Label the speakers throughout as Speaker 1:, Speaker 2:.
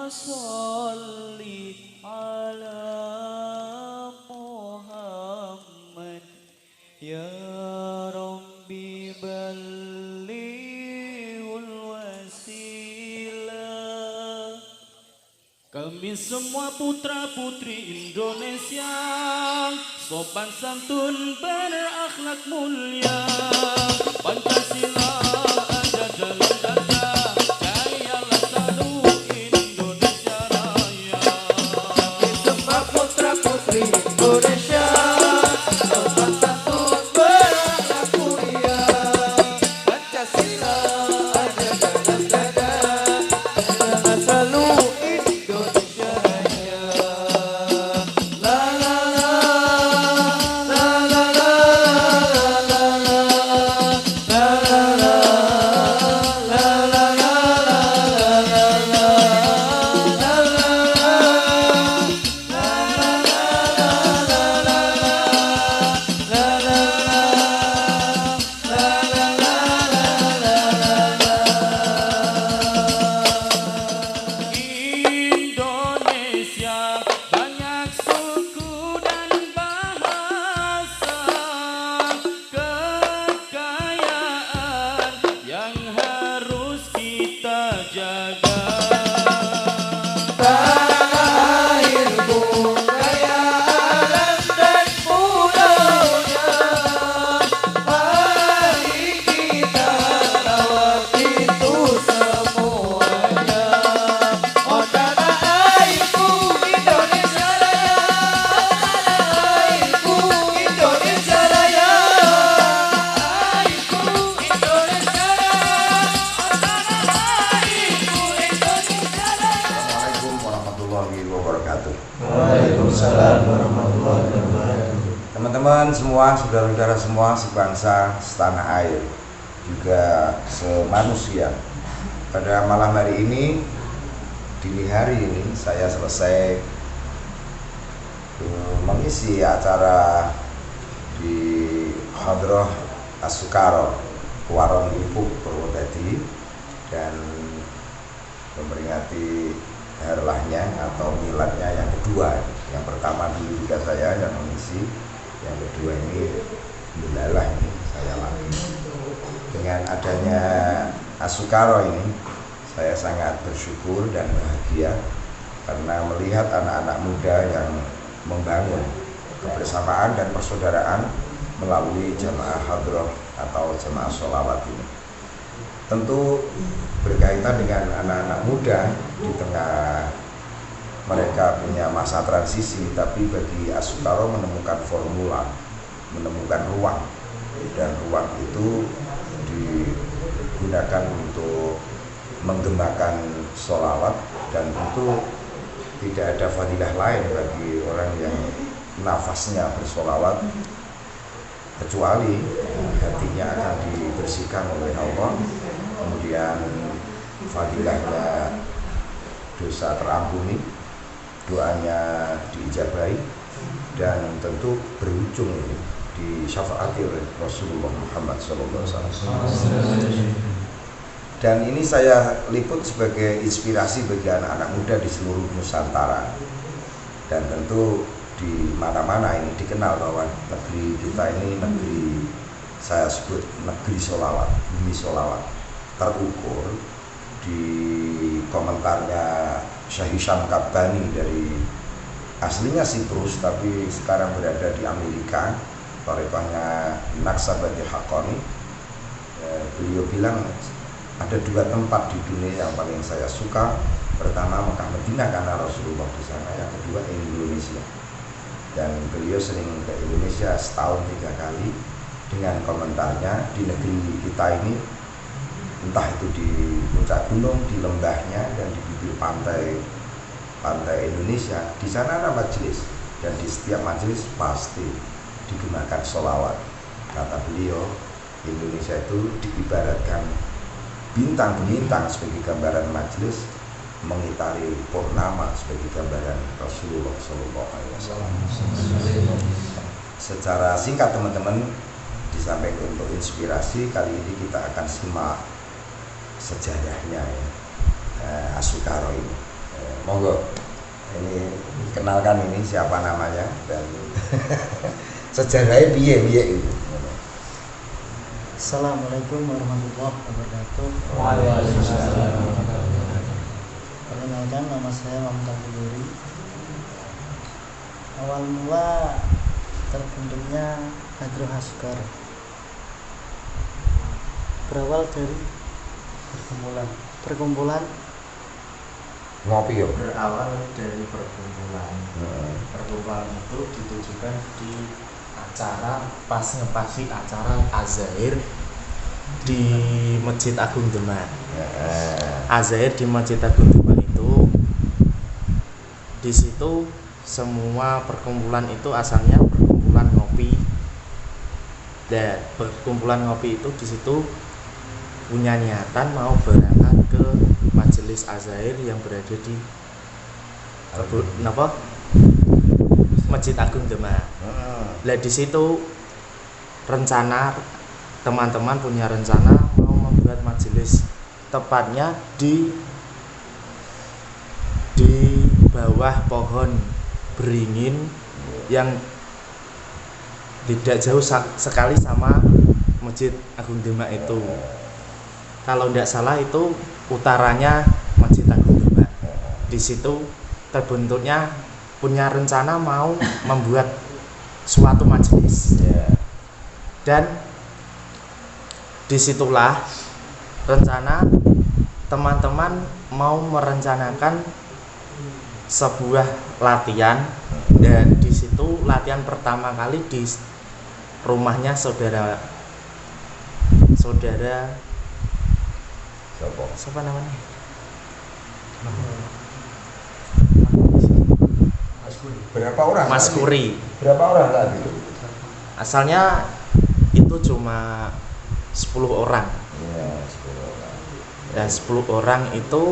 Speaker 1: sholli ala Muhammad ya Rabbi ballighul wasilah. Kami semua putra-putri Indonesia sopan santun berakhlak mulia, Pancasila ada dalam dada, jayalah selalu Indonesia Raya. Kami semua putra-putri Indonesia sopan santun berakhlak mulia, Pancasila ada dalam dada, jayalah selalu Indonesia Raya. La la la la la la la la la Indonesia banyak suku dan bahasa, kekayaan yang harus kita jaga. Tanah airku kaya alam dan pulaunya, mari kita rawat itu semuanya. Oh tanah airku Indonesia Raya, tanah airku Indonesia Raya, airku Indonesia Raya, tanah airku Indonesia Raya.
Speaker 2: Assalamualaikum warahmatullahi wabarakatuh.
Speaker 3: Waalaikumsalam warahmatullahi wabarakatuh.
Speaker 2: Teman-teman semua, saudara-saudara semua, sebangsa, setanah air, juga semanusia. Pada malam hari ini, dini hari ini, saya selesai mengisi acara di Hadroh Asukaro Waron Ipuk Purwodadi dan memperingati herlahnya atau miladnya yang kedua. Yang pertama dulu juga saya yang mengisi, yang kedua ini milalah ini saya lagi. Dengan adanya Asukaro ini, saya sangat bersyukur dan bahagia karena melihat anak-anak muda yang membangun kebersamaan dan persaudaraan melalui jamaah hadroh atau jamaah sholawat ini. Tentu berkaitan dengan anak-anak muda di tengah mereka punya masa transisi, tapi bagi Asukaro menemukan formula, menemukan ruang, dan ruang itu digunakan untuk menggemakan sholawat, dan tentu tidak ada fadilah lain bagi orang yang nafasnya bersolawat kecuali hatinya akan dibersihkan oleh Allah, kemudian fadilahnya dosa terampuni, doanya diijabahi, dan tentu berujung ini disyafaati oleh Rasulullah Muhammad SAW. Dan ini saya liput sebagai inspirasi bagi anak-anak muda di seluruh Nusantara, dan tentu di mana-mana ini dikenal bahwa negeri kita ini negeri, saya sebut negeri sholawat, bumi sholawat. Terukur di komentarnya Syekh Hisham Kabbani dari aslinya Siprus tapi sekarang berada di Amerika, thariqahnya Naqsabandi Haqqani. Beliau bilang ada dua tempat di dunia yang paling saya suka. Pertama Mekah Madinah karena Rasulullah di sana, yang kedua Indonesia. Dan beliau sering ke Indonesia setahun 3 kali, dengan komentarnya di negeri kita ini, entah itu di puncak gunung, di lembahnya, dan di bibir pantai Indonesia, di sana ada majelis, dan di setiap majelis pasti digunakan sholawat. Kata beliau, Indonesia itu diibaratkan bintang-bintang sebagai gambaran majelis, mengitari purnama sebagai gambaran Rasulullah SAW. Secara singkat teman-teman, disampaikan untuk inspirasi, kali ini kita akan simak sejarahnya ya, Asukaro ini. Monggo. Ini kenalkan ini siapa namanya dan sejarahnya piye itu.
Speaker 4: Assalamualaikum warahmatullahi wabarakatuh.
Speaker 3: Waalaikumsalam.
Speaker 4: Perkenalkan, nama saya Mamta Puluri. Awal mula terbentuknya Agro Haskar berawal dari perkumpulan
Speaker 2: Ngopi yo.
Speaker 3: Berawal dari perkumpulan. Perkumpulan itu ditujukan di acara pas ngepasi acara Azair di Masjid Agung Demak. Azair di Masjid Agung Demak itu, di situ semua perkumpulan itu asalnya perkumpulan ngopi. Dan perkumpulan ngopi itu di situ punya niatan mau berangkat ke majelis Azair yang berada di Masjid Agung Demak. Lah di situ rencana teman-teman punya rencana mau membuat majelis, tepatnya di bawah pohon beringin yang tidak jauh sekali sama Masjid Agung Demak itu. Kalau tidak salah itu utaranya Masjid Agung Demak. Di situ terbentuknya punya rencana mau membuat suatu majelis. Dan disitulah rencana teman-teman mau merencanakan sebuah latihan, dan di situ latihan pertama kali di rumahnya saudara siapa namanya?
Speaker 2: Berapa orang?
Speaker 3: Mas Kuri.
Speaker 2: Berapa orang lagi?
Speaker 3: Asalnya itu cuma 10 orang.
Speaker 2: Ya, 10 orang.
Speaker 3: Ya 10 orang itu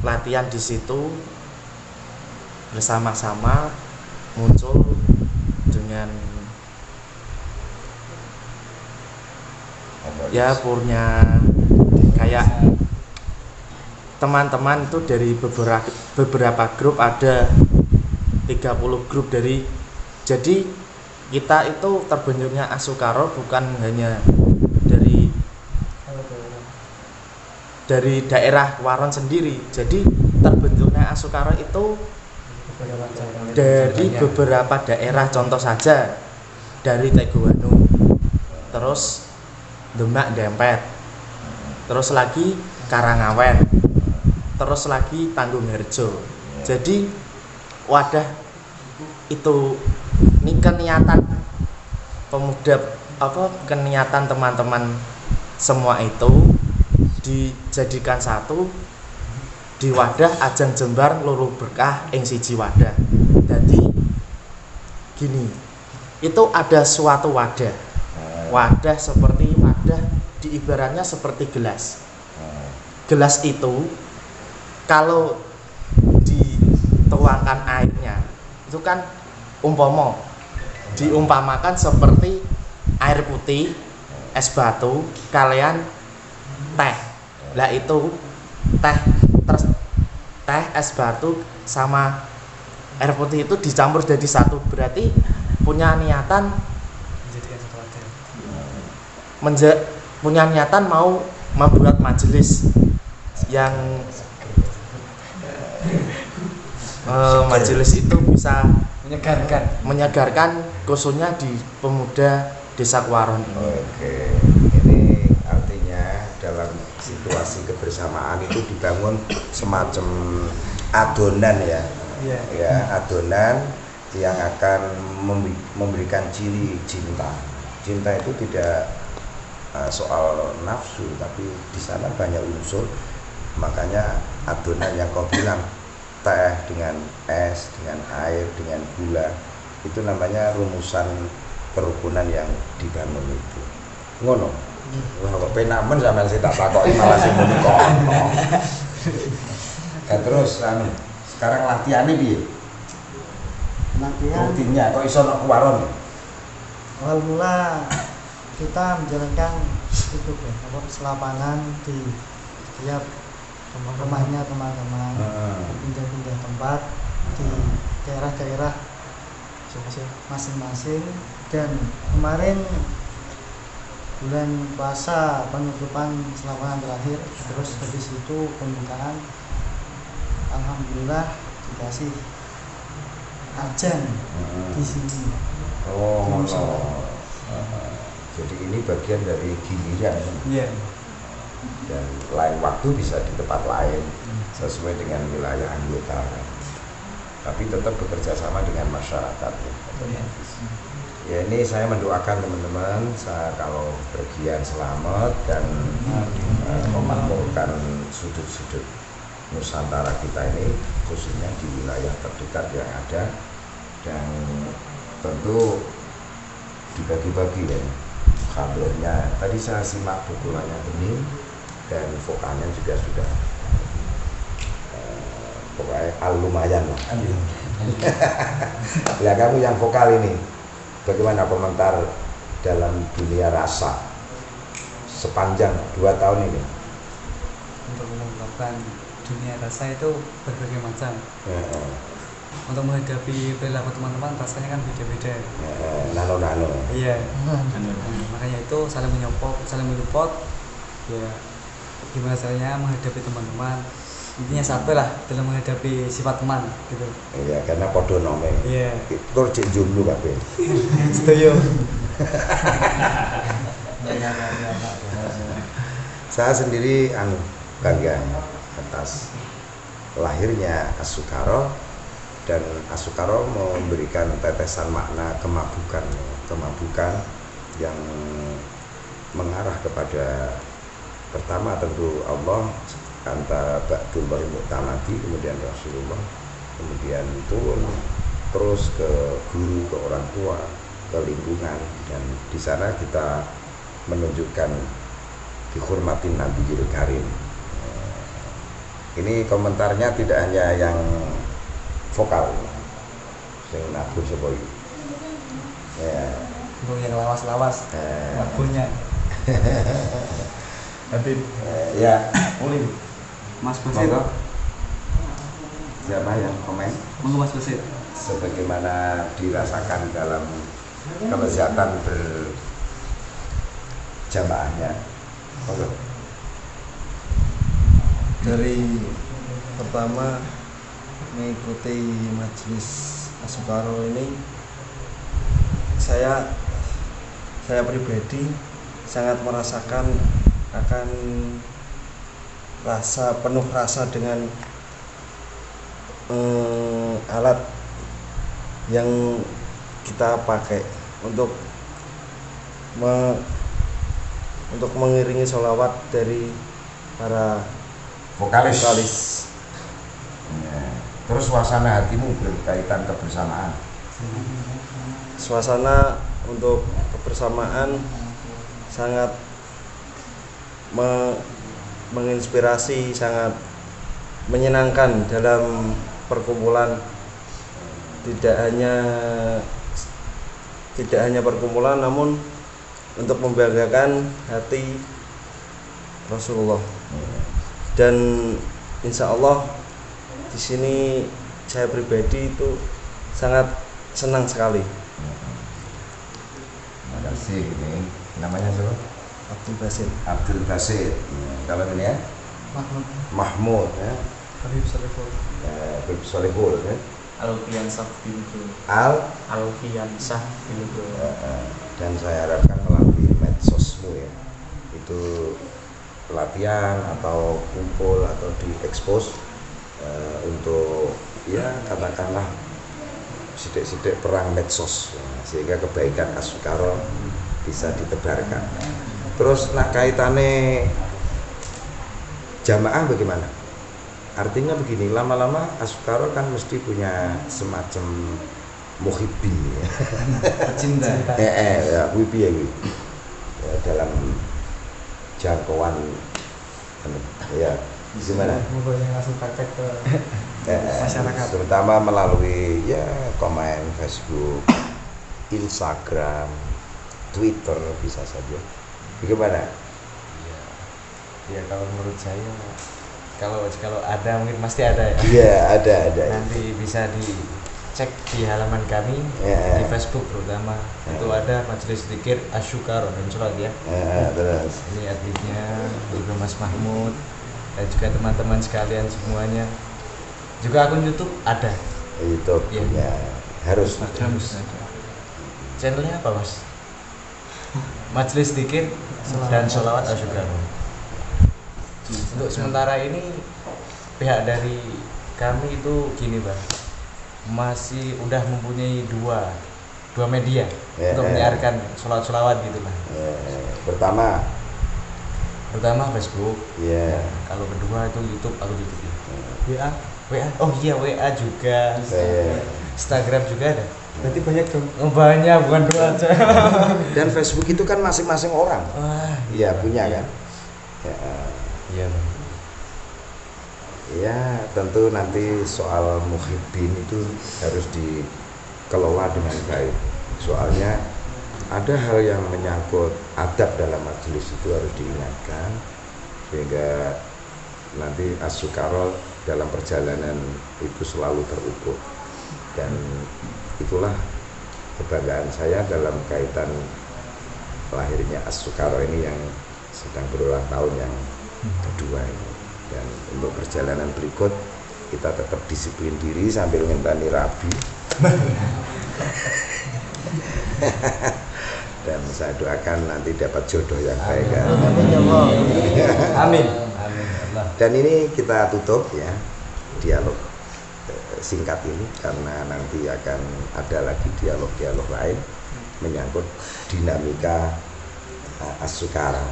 Speaker 3: latihan di situ bersama-sama, muncul dengan ya punya kayak teman-teman itu dari beberapa grup, ada 30 grup dari, jadi kita itu terbentuknya Asukaro bukan hanya dari daerah Waron sendiri. Jadi terbentuknya Asukaro itu dari beberapa daerah, contoh saja dari Teguwanu, terus Demak Dempet, terus lagi Karangawen, terus lagi Tanggungarjo. Jadi wadah itu, ini keniatan pemuda, keniatan teman-teman semua itu dijadikan satu di wadah Ajang Jembar Loro Berkah ing siji wadah. Jadi gini, itu ada suatu wadah seperti wadah, diibaratnya seperti gelas. Gelas itu kalau dituangkan airnya itu kan diumpamakan seperti air putih, es batu, kalian teh. Lah itu teh es batu sama air putih itu dicampur jadi satu, berarti punya niatan mau membuat majelis yang majelis itu bisa menyegarkan khususnya di pemuda Desa Kuwaron ini.
Speaker 2: Oke, ini artinya dalam situasi kebersamaan itu dibangun semacam adonan ya. Ya, adonan yang akan memberikan ciri cinta. Cinta itu tidak soal nafsu, tapi di sana banyak unsur. Makanya adonan yang kau bilang, teh dengan es, dengan air, dengan gula, itu namanya rumusan kerukunan yang dibangun itu. Ngono. Wah, kok penamen sampean sing tak takoki malah sing muni kono. Terus sekarang latihannya piye?
Speaker 4: latihan.
Speaker 2: Rutinnya kok iso nek Kuwaron?
Speaker 4: Awal mula kita menjalankan itu selapangan di setiap rumahnya teman-teman
Speaker 2: Heeh.
Speaker 4: pindah-pindah tempat di daerah-daerah masing-masing. Dan kemarin bulan puasa penutupan selapan terakhir, terus dari situ pembukaan, alhamdulillah dikasih ajan di sini.
Speaker 2: Oh,
Speaker 4: Di
Speaker 2: ngono.
Speaker 4: musola.
Speaker 2: Jadi ini bagian dari giliran.
Speaker 4: Iya.
Speaker 2: Dan lain waktu bisa di tempat lain sesuai dengan wilayah anggota, tapi tetap bekerja sama dengan masyarakat. Ya, ini saya mendoakan teman-teman saya kalau pergian selamat dan memakmurkan sudut-sudut Nusantara kita ini, khususnya di wilayah terdekat yang ada, dan tentu dibagi-bagi ya kabarnya. Tadi saya simak pukulannya bening dan vokalnya juga sudah pokoknya lumayan lah. Ya, kamu yang vokal ini bagaimana komentar dalam dunia rasa sepanjang 2 tahun ini?
Speaker 5: Untuk mengungkapkan dunia rasa itu berbagai macam.
Speaker 2: Heeh.
Speaker 5: Untuk menghadapi perilaku teman-teman rasanya kan beda-beda.
Speaker 2: Nano-nano.
Speaker 5: Iya. Makanya itu saling menyupport. Ya, gimana caranya menghadapi teman-teman. Intinya satu lah dalam menghadapi sifat teman gitu.
Speaker 2: Iya, karena podo nome.
Speaker 5: Iya.
Speaker 2: Itu cek jumlu kabeh.
Speaker 5: Setuju.
Speaker 2: Saya sendiri bangga atas lahirnya Asukaro, dan Asukaro memberikan tetesan makna kemabukan yang mengarah kepada pertama tentu Allah, antara Ba'dullahi Mu'tamadi, kemudian Rasulullah, kemudian turun terus ke guru, ke orang tua, ke lingkungan, dan di sana kita menunjukkan dihormatin Nabiul Karim. Ini komentarnya tidak hanya yang vokal, saya nabur sebagai ya.
Speaker 5: Untuk yang lawas-lawas lagunya.
Speaker 3: Habib
Speaker 2: Ya,
Speaker 3: Ulin.
Speaker 5: Mas Basit.
Speaker 2: monggo. Siapa yang komen?
Speaker 5: Monggo Mas Basit.
Speaker 2: Sebagaimana dirasakan dalam kelezatan berjamaahnya. Monggo.
Speaker 6: Dari pertama mengikuti majelis Asukaro ini, saya pribadi sangat merasakan akan penuh rasa dengan alat yang kita pakai untuk mengiringi sholawat dari para vokalis.
Speaker 2: Ya. Terus suasana hatimu berkaitan kebersamaan.
Speaker 6: Suasana untuk kebersamaan sangat menginspirasi, sangat menyenangkan dalam perkumpulan. Tidak hanya perkumpulan, namun untuk membanggakan hati Rasulullah. Dan insya Allah di sini saya pribadi itu sangat senang sekali.
Speaker 2: Terima kasih. Ini namanya siapa?
Speaker 6: Abdul Basit.
Speaker 2: Abdul Basit. Kalau ini ya Mahmud ya.
Speaker 5: Habib Salihul.
Speaker 2: Habib Salihul ya.
Speaker 3: Alfiansah Bintu. Alfiansah Bintu.
Speaker 2: Dan saya harapkan melalui medsosmu ya, itu pelatihan atau kumpul atau diekspos untuk ya katakanlah sidik-sidik perang medsos ya, sehingga kebaikan Asukaro bisa ditebarkan. Terus nak kaitannya jamaah bagaimana? Artinya begini, lama-lama Asukaro kan mesti punya semacam muhibbin ya.
Speaker 5: Cinta.
Speaker 2: Ya, wibi ya, dalam jangkauan ya gimana?
Speaker 5: Monggo yang langsung praktek ke masyarakat.
Speaker 2: Terutama melalui ya komen Facebook, Instagram, Twitter bisa saja. Bagaimana?
Speaker 3: Ya kalau menurut saya kalau ada mungkin pasti ada ya.
Speaker 2: Iya, ada.
Speaker 3: Nanti bisa dicek di halaman kami
Speaker 2: Ya.
Speaker 3: di Facebook terutama. Itu ada majelis zikir Asyukar dan sholat ya.
Speaker 2: Terus
Speaker 3: Ini adminnya juga Mas Mahmud dan juga teman-teman sekalian semuanya. Juga akun YouTube ada.
Speaker 2: YouTube
Speaker 3: Iya.
Speaker 2: ya harus.
Speaker 3: Channelnya apa Mas? Majelis zikir dan sholawat Asyukar. Untuk sementara ini pihak dari kami itu gini Bang, masih udah mempunyai dua media
Speaker 2: Ya,
Speaker 3: untuk
Speaker 2: ya.
Speaker 3: menyiarkan sholawat gitu Bang.
Speaker 2: Pertama
Speaker 3: Pertama Facebook,
Speaker 2: ya
Speaker 3: kalau kedua itu YouTube atau YouTube ya. WA, oh iya WA juga, Instagram juga ada.
Speaker 5: Berarti banyak dong.
Speaker 3: Oh, banyak bukan dua aja.
Speaker 2: dan Facebook itu kan masing-masing orang
Speaker 3: Wah,
Speaker 2: iya punya kan
Speaker 3: iya Bang.
Speaker 2: ya tentu nanti soal muhibbin itu harus dikelola dengan baik, soalnya ada hal yang menyangkut adab dalam majelis itu harus diingatkan sehingga nanti as-sukara dalam perjalanan itu selalu terukur, dan itulah kebanggaan saya dalam kaitan lahirnya as-sukara ini yang sedang berulang tahun yang kedua ini. Dan untuk perjalanan berikut kita tetap disiplin diri sambil ngenteni rabi dan saya doakan nanti dapat jodoh yang baik kan.
Speaker 4: Amin ya Allah.
Speaker 3: Amin. Amin Allah.
Speaker 2: Dan ini kita tutup ya dialog singkat ini karena nanti akan ada lagi dialog-dialog lain menyangkut dinamika as-sukara.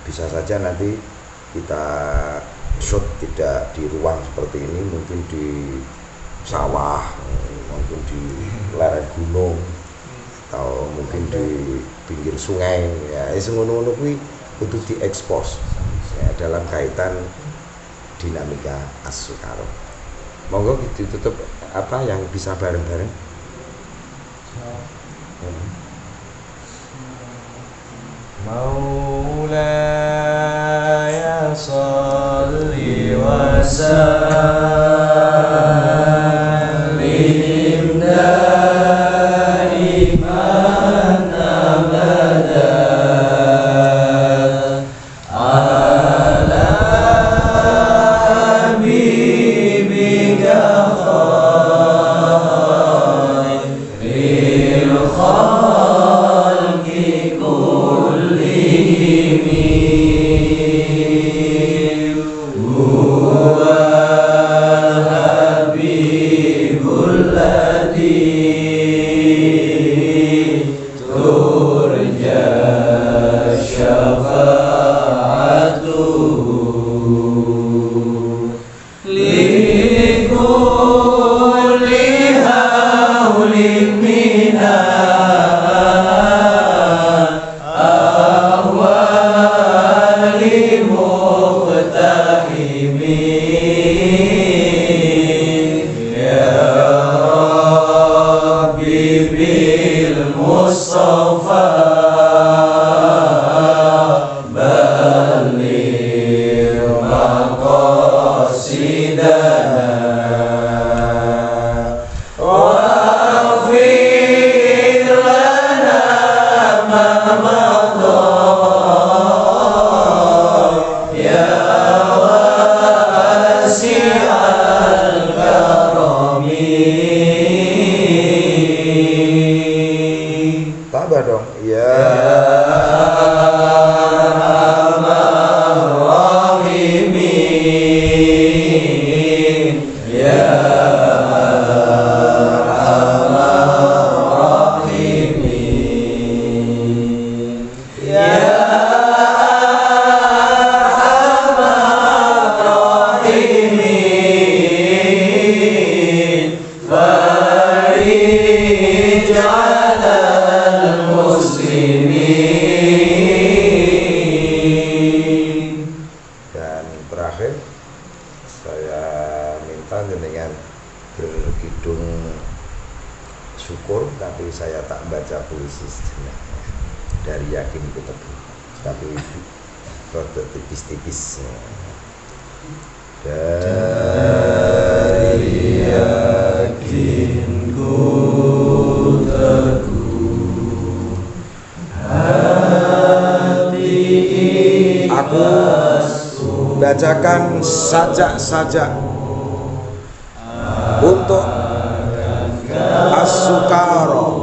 Speaker 2: Bisa saja nanti kita shoot tidak di ruang seperti ini, mungkin di sawah, mungkin di lereng gunung, atau mungkin di pinggir sungai ya. Ngono-ngono kuwi kudu diekspos ya, dalam kaitan dinamika as-sukara. Monggo ditutup apa yang bisa bareng-bareng.
Speaker 3: Maulaya salli wa sallim daiman abadan ala habibika khairil khalqi kullihim huwa habibul ladzi turja syafa'atuhu likulli hawlin minal ahwali muqtahimin ya Rabbi bil Mustafa baligh maqasidana waghfir lana ma madha ya wasi'al karami.
Speaker 2: Tambah dong. Ya.
Speaker 3: Rahimin ya Rahimin ya Rahimin farij 'alal muslimin.
Speaker 2: Dan terakhir saya minta jenengan berkidung syukur, tapi saya tak baca puisi sejenak dari Yakin Ku Teguh, tapi rada tipis-tipis. dari yakinku teguh hati aku bacakan sajak-sajak untuk as-sukara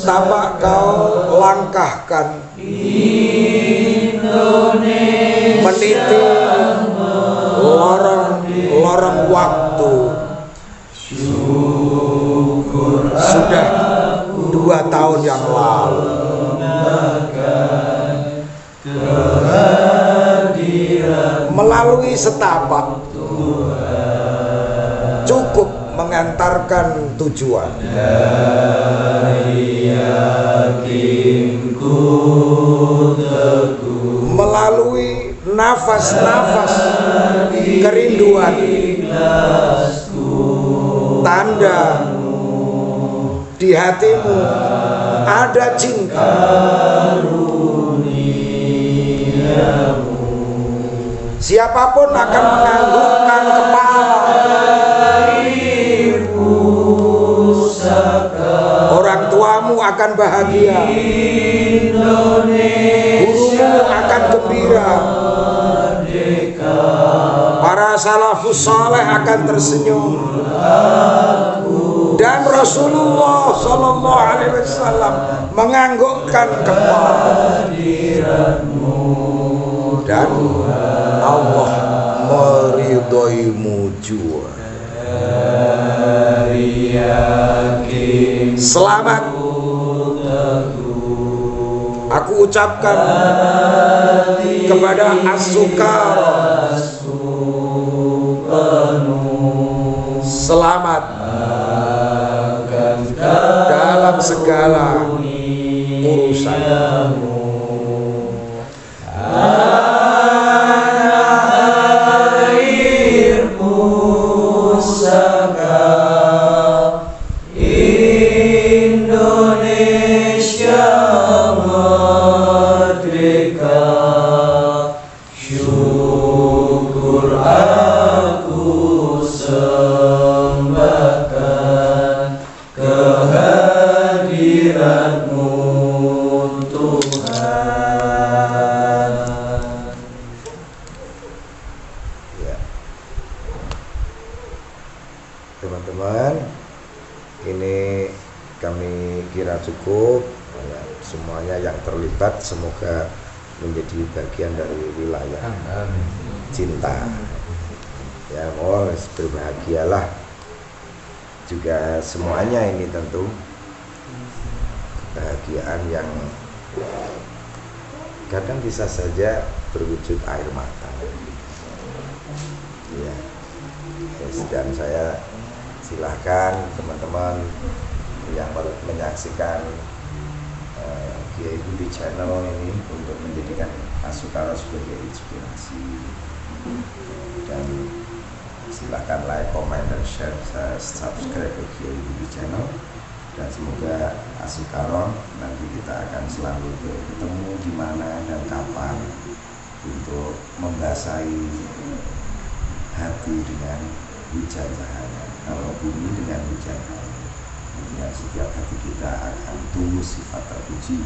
Speaker 2: tapak kau langkahkan meniti lorong waktu. Sudah 2 tahun yang lalu melalui setapak cukup mengantarkan tujuan. Melalui nafas-nafas kerinduan, tanda di hatimu ada cinta. Siapapun akan menganggukkan kepala. Orang tuamu akan bahagia, gurumu akan gembira, para salafus saleh akan tersenyum, dan Rasulullah Shallallahu Alaihi Wasallam menganggukkan kepala, dan Allah meridhoimu jua. Selamat aku ucapkan kepada as-sukara, selamat dalam segala urusan. Teman-teman, ini kami kira cukup. Semuanya yang terlibat semoga menjadi bagian dari wilayah cinta. Ya, berbahagialah juga semuanya. Ini tentu kebahagiaan yang kadang bisa saja berwujud air mata. Ya, dan saya silahkan teman-teman yang menyaksikan Kiai Budi Channel ini untuk menjadikan as-sukara sebagai inspirasi, dan silahkan like, comment, dan share, subscribe ke Kiai Budi Channel, dan semoga as-sukara nanti kita akan selalu bertemu di mana dan kapan untuk membasahi hati dengan hujan cahaya, kalau bumi dengan hujan air. Ya, setiap hati kita akan tumbuh sifat terpuji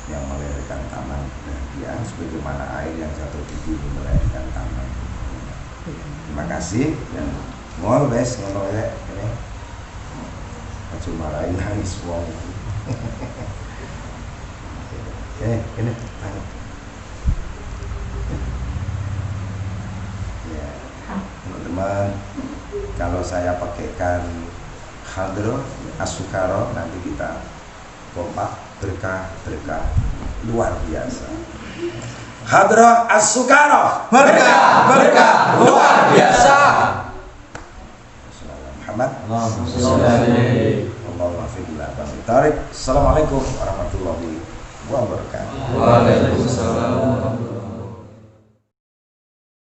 Speaker 2: yang melahirkan taman kebahagiaan, sebagaimana air yang jatuh di bumi melahirkan taman. Terima kasih, dan ngol wes ngono ya ini. Aja marahin nangis wong. Oke, ini tanya. Ya, teman-teman, kalau saya pakaikan hadroh as-sukara, nanti kita kompak, berkah luar biasa. Hadroh as-sukara, berkah luar biasa. Assalamualaikum warahmatullahi wabarakatuh.
Speaker 1: Waalaikumsalam.